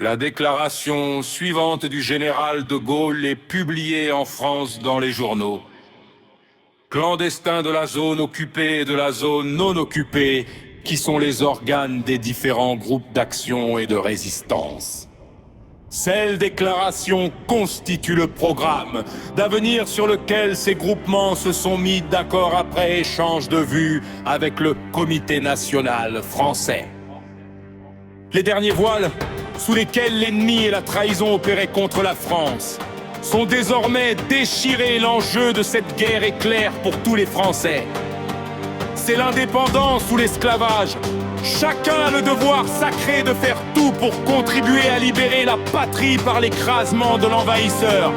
La déclaration suivante du général de Gaulle est publiée en France dans les journaux. Clandestins de la zone occupée et de la zone non occupée, qui sont les organes des différents groupes d'action et de résistance. Cette déclaration constitue le programme d'avenir sur lequel ces groupements se sont mis d'accord après échange de vues avec le Comité national français. Les derniers voiles, sous lesquels l'ennemi et la trahison opéraient contre la France, sont désormais déchirés. L'enjeu de cette guerre est clair pour tous les Français. C'est l'indépendance ou l'esclavage. Chacun a le devoir sacré de faire tout pour contribuer à libérer la patrie par l'écrasement de l'envahisseur.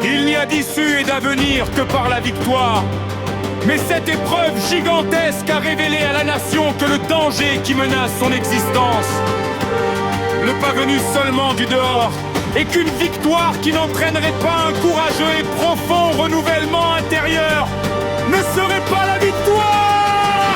Il n'y a d'issue et d'avenir que par la victoire. Mais cette épreuve gigantesque a révélé à la nation que le danger qui menace son existence n'est pas venu seulement du dehors, et qu'une victoire qui n'entraînerait pas un courageux et profond renouvellement intérieur ne serait pas la victoire.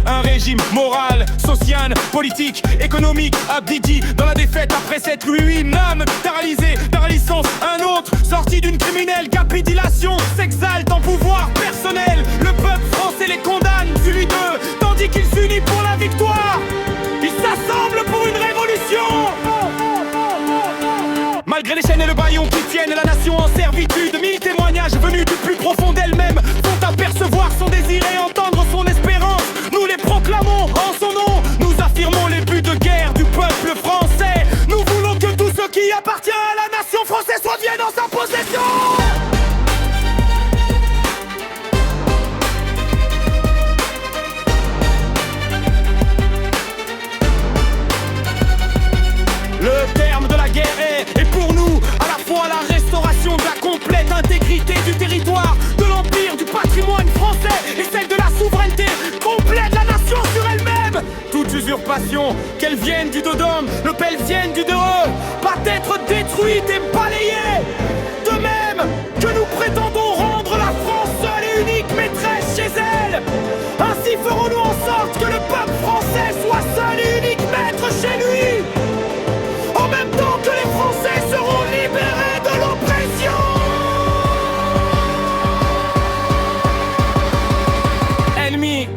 Un régime moral, social, politique, économique, abditi dans la défaite après cette lui âme paralysée, par la licence. Un autre, sorti d'une criminelle capitulation, s'exalte en pouvoir personnel. Le peuple français les condamne, celui d'eux, tandis qu'il s'unit pour la victoire. Ils s'assemblent pour une révolution. Malgré les chaînes et le bâillon qui tiennent la nation en servitude, 1000 témoignages venus du plus profond d'elle-même font apercevoir son désir et entendre son espérance. Nous les proclamons en son nom, nous affirmons les buts de guerre du peuple français. Nous voulons que tout ce qui appartient à la nation française revienne en sa possession. Le terme de la guerre est pour nous à la fois la restauration de la complète intégrité du territoire, de l'empire, du patrimoine français et celle de la souveraineté complète de la nation sur elle-même. Toute usurpation, qu'elle vienne du Dodome, qu'elle vienne du Dereux, va être détruite et balayée. De même que nous prétendons rendre la France seule et unique maîtresse chez elle, ainsi ferons-nous en sorte que le peuple français soit seul et unique maître chez lui. En même temps que les Français seront libérés de l'oppression. Ennemis,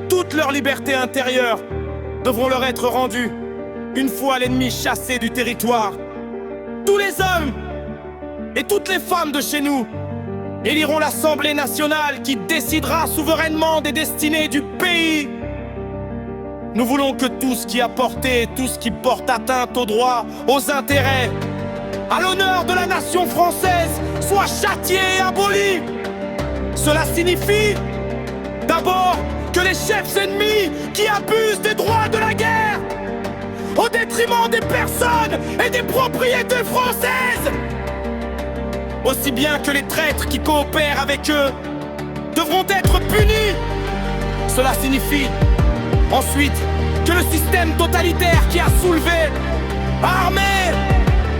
toute leur liberté intérieure devront leur être rendues une fois l'ennemi chassé du territoire. Tous les hommes et toutes les femmes de chez nous éliront l'Assemblée nationale qui décidera souverainement des destinées du pays. Nous voulons que tout ce qui a porté, tout ce qui porte atteinte aux droits, aux intérêts, à l'honneur de la nation française soit châtié et aboli. Cela signifie d'abord que les chefs ennemis qui abusent des droits de la guerre au détriment des personnes et des propriétés françaises, aussi bien que les traîtres qui coopèrent avec eux, devront être punis. Cela signifie ensuite que le système totalitaire qui a soulevé, armé,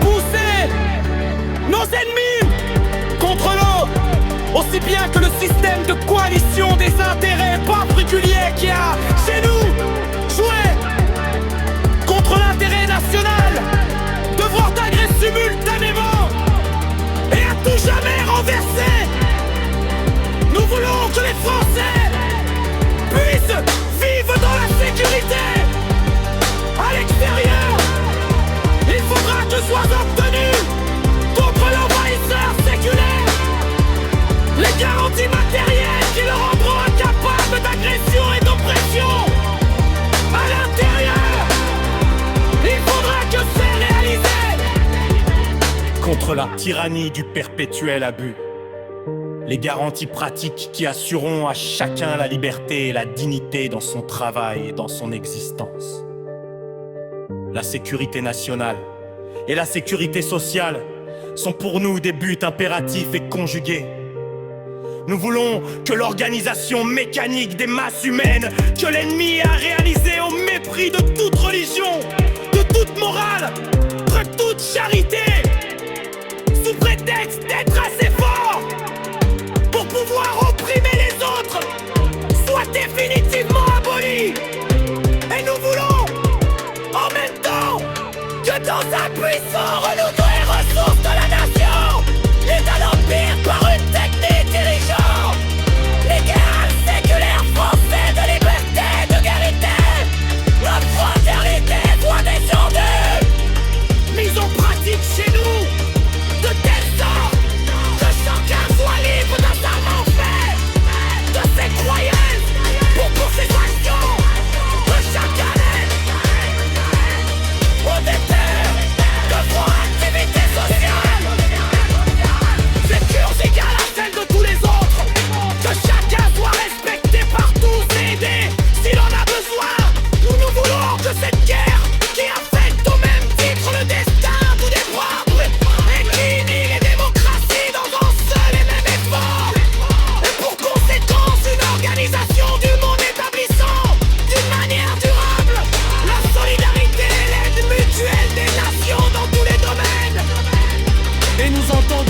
poussé nos ennemis contre nous, aussi bien que le système de coalition des intérêts particuliers qui a, chez nous, joué contre l'intérêt national, devoir agir simultanément et à tout jamais renverser. Nous voulons que les Français puissent vivre dans la sécurité. À l'extérieur, il faudra que soit obtenu contre l'envahisseur séculaire les garanties matérielles qui le rendront incapable d'agression et d'oppression. À l'intérieur, il faudra que c'est réalisé contre la tyrannie du perpétuel abus. Les garanties pratiques qui assureront à chacun la liberté et la dignité dans son travail et dans son existence. La sécurité nationale et la sécurité sociale sont pour nous des buts impératifs et conjugués. Nous voulons que l'organisation mécanique des masses humaines que l'ennemi a réalisée au mépris de toute religion, de toute morale, de toute charité, sous prétexte d'être assez fort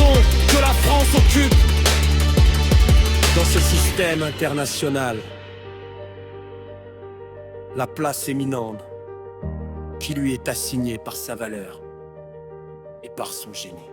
refusons que la France occupe dans ce système international la place éminente qui lui est assignée par sa valeur et par son génie.